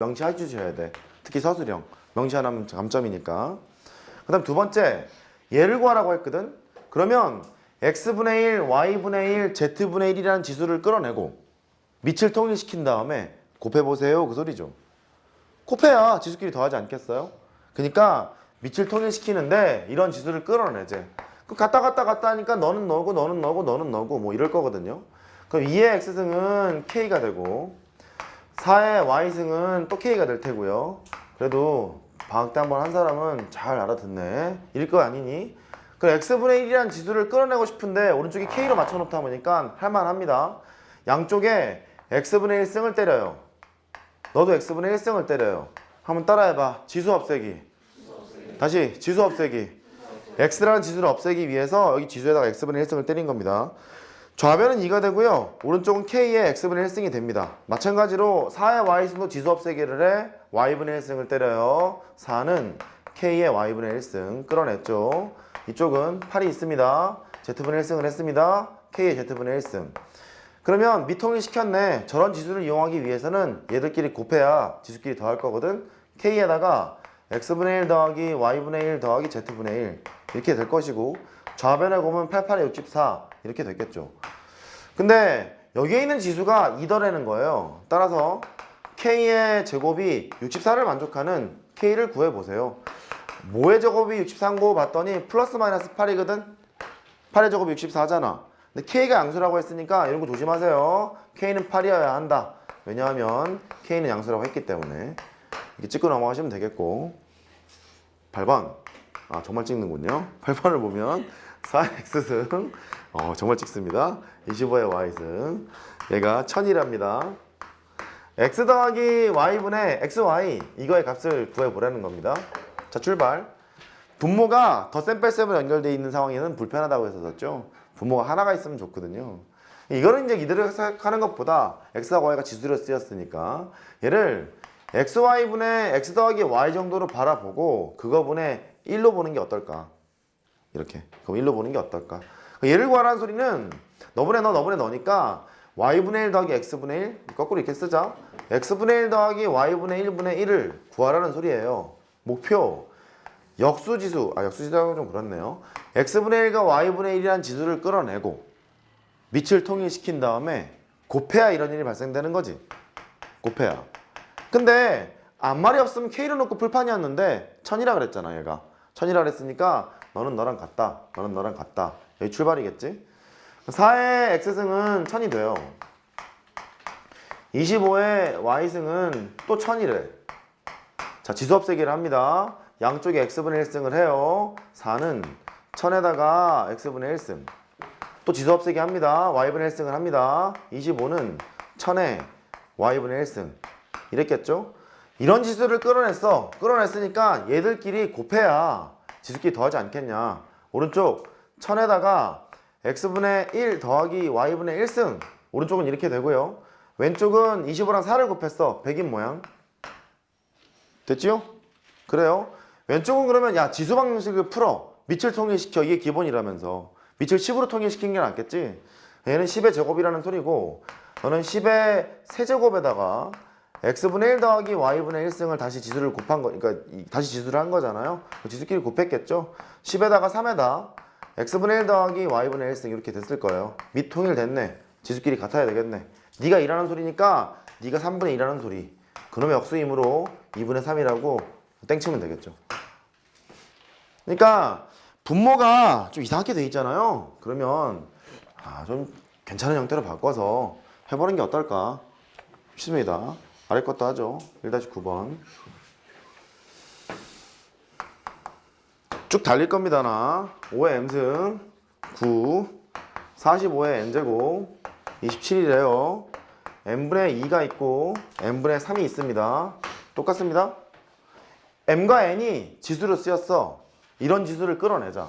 명시해 주셔야 돼. 특히 서술형. 명시하는 감점이니까. 그 다음 두 번째, 얘를 구하라고 했거든. 그러면 x분의 1, y분의 1, z분의 1이라는 지수를 끌어내고 밑을 통일시킨 다음에 곱해보세요. 그 소리죠. 곱해야 지수끼리 더하지 않겠어요? 그러니까 밑을 통일시키는데 이런 지수를 끌어내지. 그럼 갔다 하니까 너는 너고 너는 너고 너는 너고 뭐 이럴 거거든요. 그럼 2의 x승은 k가 되고 4의 y승은 또 k가 될 테고요. 그래도 방학 때 한번 한 사람은 잘 알아듣네. 이럴 거 아니니? 그럼 x분의 1이라는 지수를 끌어내고 싶은데 오른쪽에 k로 맞춰놓다 보니까 할만합니다. 양쪽에 x분의 1승을 때려요. 너도 x분의 1승을 때려요. 한번 따라해봐. 지수 없애기. 다시 지수 없애기. x라는 지수를 없애기 위해서 여기 지수에다가 x분의 1승을 때린 겁니다. 좌변은 2가 되고요. 오른쪽은 k의 x분의 1승이 됩니다. 마찬가지로 4의 y승도 지수 없애기를 해 y분의 1승을 때려요. 4는 k의 y분의 1승 끌어냈죠. 이쪽은 8이 있습니다. z분의 1승을 했습니다. k의 z분의 1승. 그러면 미통일 시켰네. 저런 지수를 이용하기 위해서는 얘들끼리 곱해야 지수끼리 더할 거거든. k에다가 x분의 1 더하기 y분의 1 더하기 z분의 1 이렇게 될 것이고 좌변에 보면 88에 64 이렇게 됐겠죠. 근데 여기에 있는 지수가 2더라는 거예요. 따라서 k의 제곱이 64를 만족하는 k를 구해보세요. 뭐의 제곱이 64고 봤더니 플러스 마이너스 8이거든. 8의 제곱이 64잖아. 근데 k가 양수라고 했으니까 이런 거 조심하세요. k는 8이어야 한다. 왜냐하면 k는 양수라고 했기 때문에. 이렇게 찍고 넘어가시면 되겠고 8번. 아 정말 찍는군요. 8번을 보면 4x승 정말 찍습니다. 25의 y승. 얘가 1000이랍니다. x 더하기 y분의 xy 이거의 값을 구해보라는 겁니다. 자 출발. 분모가 덧셈 뺄셈으로 연결되어 있는 상황에는 불편하다고 해서 썼죠. 분모가 하나가 있으면 좋거든요. 이거는 이제 이대로 생각하는 것보다 x와 y가 지수로 쓰였으니까 얘를 xy분의 x 더하기 y 정도로 바라보고 그거분의 1로 보는 게 어떨까? 이렇게. 그럼 1로 보는 게 어떨까? 얘를 구하라는 소리는 너분의 너니까 y분의 1 더하기 x분의 1 거꾸로 이렇게 쓰자. x분의 1 더하기 y분의 1분의 1을 구하라는 소리예요. 목표 역수지수하고 좀 그렇네요. x분의 1과 y분의 1이라는 지수를 끌어내고 밑을 통일시킨 다음에 곱해야 이런 일이 발생되는 거지. 곱해야. 근데 아무 말이 없으면 k로 놓고 풀판이었는데 1000이라 그랬잖아 얘가. 1000이라 그랬으니까 너는 너랑 같다. 너는 너랑 같다. 여기 출발이겠지. 4의 x승은 1000이 돼요. 25의 y승은 또 1000이래. 자 지수 없애기를 합니다. 양쪽에 x분의 1승을 해요. 4는 1000에다가 x분의 1승. 또 지수 없애기 합니다. y분의 1승을 합니다. 25는 1000에 y분의 1승. 이랬겠죠? 이런 지수를 끌어냈어. 끌어냈으니까 얘들끼리 곱해야 지수끼리 더하지 않겠냐. 오른쪽 1000에다가 x분의 1 더하기 y분의 1승. 오른쪽은 이렇게 되고요. 왼쪽은 25랑 4를 곱했어. 100인 모양. 됐지요? 그래요. 왼쪽은 그러면 야 지수 방식을 풀어. 밑을 통일시켜. 이게 기본이라면서. 밑을 10으로 통일시킨 게 낫겠지. 얘는 10의 제곱이라는 소리고 너는 10의 세제곱에다가 x분의 1 더하기 y분의 1승을 다시 지수를 곱한 거, 그러니까 다시 지수를 한 거잖아요. 지수끼리 곱했겠죠. 10에다가 3에다 x분의 1 더하기 y분의 1승 이렇게 됐을 거예요. 밑 통일됐네. 지수끼리 같아야 되겠네. 네가 2라는 소리니까 네가 3분의 2라는 소리. 그놈의 역수이므로 2분의 3이라고 땡치면 되겠죠. 그러니까 분모가 좀 이상하게 돼 있잖아요. 그러면 좀 괜찮은 형태로 바꿔서 해보는 게 어떨까 싶습니다. 아래 것도 하죠. 1-9번. 쭉 달릴 겁니다. 나 5의 m승 9 45의 n제곱 27이래요. n분의 2가 있고 n분의 3이 있습니다. 똑같습니다. m과 n이 지수로 쓰였어. 이런 지수를 끌어내자.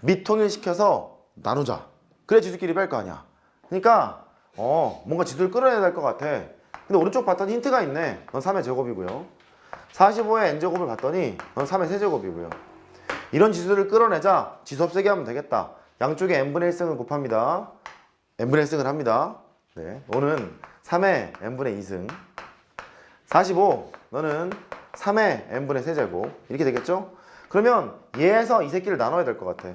밑 통일시켜서 나누자. 그래 지수끼리 뺄 거 아니야. 그러니까 뭔가 지수를 끌어내야 될 것 같아. 근데 오른쪽 봤더니 힌트가 있네. 넌 3의 제곱이고요. 45의 n제곱을 봤더니 넌 3의 세제곱이고요. 이런 지수를 끌어내자. 지수 없애기 하면 되겠다. 양쪽에 n분의 1승을 곱합니다. n분의 1승을 합니다. 네, 오는 3의 n분의 2승. 45 너는 3의 n분의 세제곱 이렇게 되겠죠? 그러면 얘에서 이 새끼를 나눠야 될 것 같아.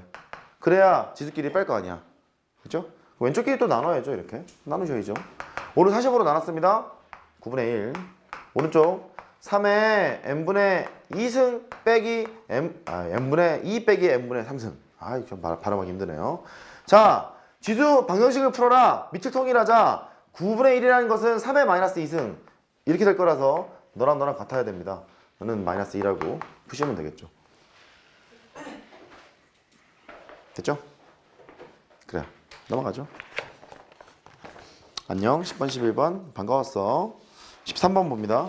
그래야 지수끼리 뺄 거 아니야. 그렇죠? 왼쪽 끼리 또 나눠야죠. 이렇게 나누셔야죠. 오늘 45로 나눴습니다. 9분의 1 오른쪽 3의 n분의 2승 빼기 n분의 2 빼기 n분의 3승. 좀 발음하기 힘드네요. 자, 지수 방정식을 풀어라. 밑을 통일하자. 9분의 1이라는 것은 3의 마이너스 2승 이렇게 될 거라서 너랑 같아야 됩니다. 너는 마이너스 2라고 푸시면 되겠죠. 됐죠? 그래, 넘어가죠. 안녕. 10번 11번 반가웠어. 13번 봅니다.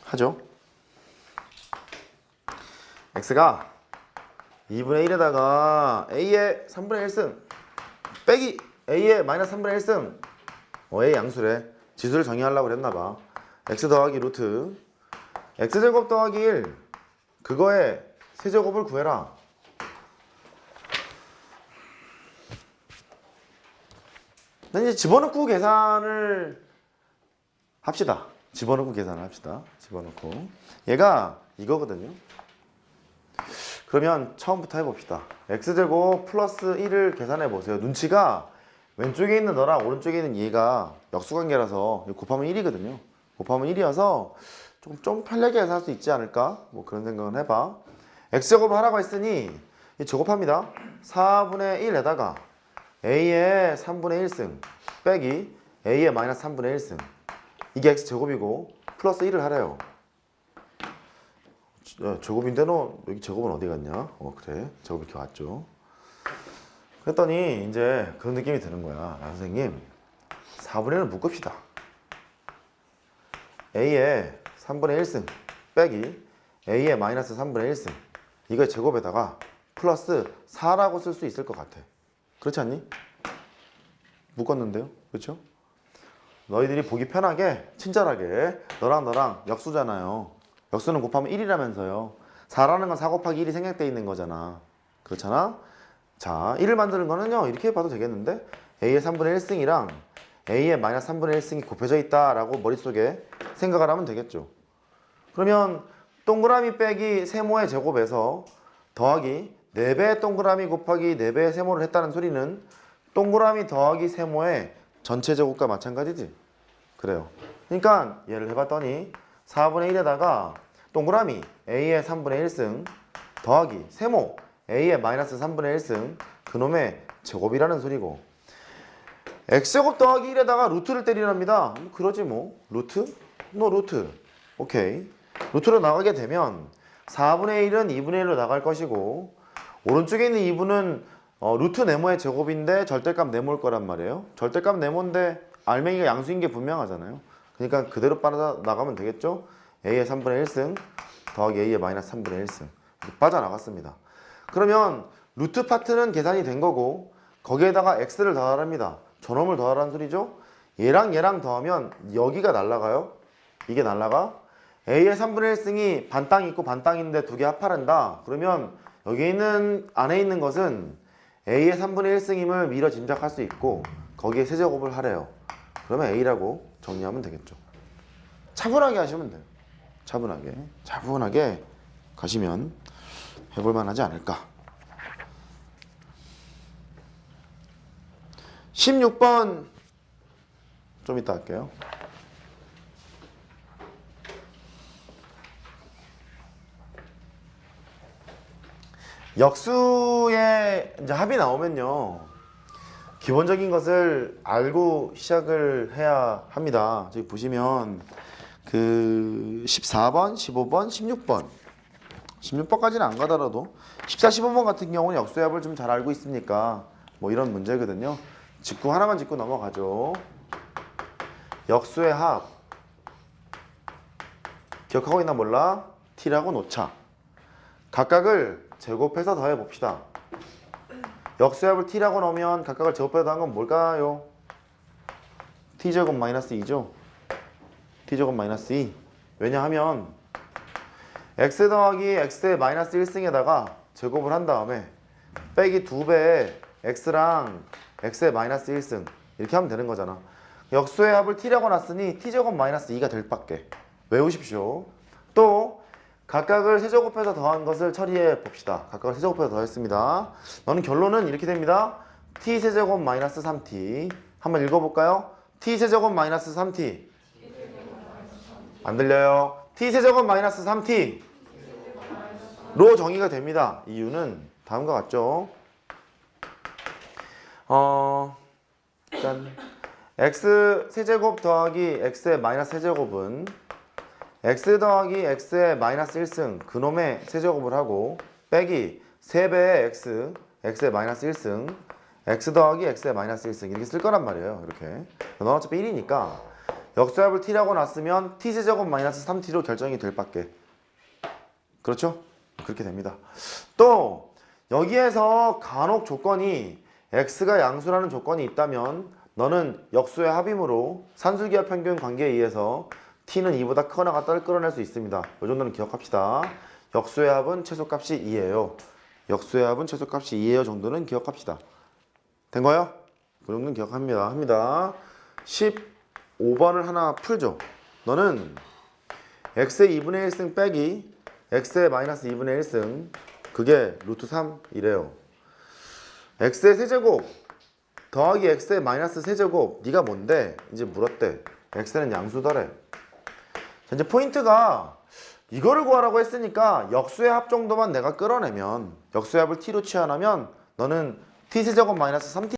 하죠. x가 2분의 1에다가 a의 3분의 1승 빼기 a의 마이너스 3분의 1승 a 양수래. 지수를 정의하려고 그랬나봐. x 더하기 루트 x제곱 더하기 1 그거의 세제곱을 구해라. 이제 집어넣고 계산을 합시다. 집어넣고 얘가 이거거든요. 그러면 처음부터 해봅시다. x제곱 플러스 1을 계산해 보세요. 눈치가 왼쪽에 있는 너랑 오른쪽에 있는 얘가 역수관계라서 곱하면 1이거든요. 곱하면 1이어서 좀 편하게 계산할 수 있지 않을까? 뭐 그런 생각은 해봐. x제곱을 하라고 했으니 제곱합니다. 4분의 1에다가 a의 3분의 1승 빼기 a의 마이너스 3분의 1승 이게 x제곱이고 플러스 1을 하래요. 제곱인데 너 여기 제곱은 어디 갔냐? 그래. 제곱 이렇게 왔죠. 그랬더니 이제 그런 느낌이 드는 거야. 선생님 4분의 1을 묶읍시다. a의 3분의 1승 빼기 a의 마이너스 3분의 1승 이거 제곱에다가 플러스 4라고 쓸 수 있을 것 같아. 그렇지 않니? 묶었는데요. 그렇죠? 너희들이 보기 편하게 친절하게 너랑 역수잖아요. 역수는 곱하면 1이라면서요. 4라는 건 4 곱하기 1이 생략되어 있는 거잖아. 그렇잖아? 자, 1을 만드는 거는요. 이렇게 봐도 되겠는데 a의 3분의 1승이랑 a의 마이너스 3분의 1승이 곱해져 있다라고 머릿속에 생각을 하면 되겠죠. 그러면 동그라미 빼기 세모의 제곱에서 더하기 4배의 동그라미 곱하기 4배의 세모를 했다는 소리는 동그라미 더하기 세모의 전체 제곱과 마찬가지지. 그래요. 그러니까 얘를 해봤더니 4분의 1에다가 동그라미 a의 3분의 1승 더하기 세모 a의 마이너스 3분의 1승 그놈의 제곱이라는 소리고 x제곱 더하기 1에다가 루트를 때리랍니다. 그러지 뭐. 루트? 루트. 오케이. 루트로 나가게 되면 4분의 1은 2분의 1로 나갈 것이고 오른쪽에 있는 2분은 루트 네모의 제곱인데 절대값 네모일 거란 말이에요. 절대값 네모인데 알맹이가 양수인 게 분명하잖아요. 그러니까 그대로 빠져나가면 되겠죠. a의 3분의 1승 더하기 a의 마이너스 3분의 1승 빠져나갔습니다. 그러면 루트 파트는 계산이 된 거고 거기에다가 x를 더하랍니다. 저놈을 더하라는 소리죠. 얘랑 얘랑 더하면 여기가 날라가요. 이게 날라가. a의 3분의 1승이 반 땅이 있고 반 땅인데 두 개 합하란다. 그러면 여기 있는 안에 있는 것은 a의 3분의 1승임을 미뤄 짐작할 수 있고 거기에 세제곱을 하래요. 그러면 a라고 정리하면 되겠죠. 차분하게 하시면 돼요. 차분하게 가시면 해볼만 하지 않을까. 16번 좀 이따 할게요. 역수의 이제 합이 나오면요. 기본적인 것을 알고 시작을 해야 합니다. 저기 보시면 그 14번, 15번, 16번 16번까지는 안 가더라도 14, 15번 같은 경우는 역수의 합을 좀 잘 알고 있으니까 뭐 이런 문제거든요. 하나만 짚고 넘어가죠. 역수의 합 기억하고 있나 몰라? t라고 놓자. 각각을 제곱해서 더해 봅시다. 역수의 합을 t라고 넣으면 각각을 제곱해서 더한 건 뭘까요? t제곱 마이너스 2죠. t제곱 마이너스 2. 왜냐하면 x 더하기 x의 마이너스 1승에다가 제곱을 한 다음에 빼기 2배의 x랑 x의 마이너스 1승 이렇게 하면 되는 거잖아. 역수의 합을 t라고 놨으니 t제곱 마이너스 2가 될 밖에. 외우십시오. 또 각각을 세제곱해서 더한 것을 처리해 봅시다. 각각을 세제곱해서 더했습니다. 너는 결론은 이렇게 됩니다. t 세제곱 마이너스 3t. 한번 읽어볼까요? t 세제곱 마이너스 3t. 안 들려요? t 세제곱 마이너스 3t 로 정의가 됩니다. 이유는 다음과 같죠. 일단 x 세제곱 더하기 x의 마이너스 세제곱은 x 더하기 x의 마이너스 1승 그놈의 세제곱을 하고 빼기 3배의 x의 마이너스 1승 x 더하기 x의 마이너스 1승 이렇게 쓸 거란 말이에요. 이렇게 넌 어차피 1이니까 역수합을 t라고 놨으면 t 세제곱 마이너스 3t로 결정이 될 밖에. 그렇죠? 그렇게 됩니다. 또 여기에서 간혹 조건이 x가 양수라는 조건이 있다면 너는 역수의 합이므로 산술기하 평균 관계에 의해서 t는 2보다 크거나 같다를 끌어낼 수 있습니다. 이 정도는 기억합시다. 역수의 합은 최소값이 2예요. 역수의 합은 최소값이 2예요 정도는 기억합시다. 된 거예요? 그 정도는 기억합니다. 15번을 하나 풀죠. 너는 x의 2분의 1승 빼기 x의 마이너스 2분의 1승 그게 루트 3이래요. x의 세제곱 더하기 x의 마이너스 세제곱 네가 뭔데? 이제 물었대. x는 양수더래. 자, 이제 포인트가 이거를 구하라고 했으니까 역수의 합 정도만 내가 끌어내면 역수의 합을 t로 취하면 너는 t 세제곱 마이너스 3t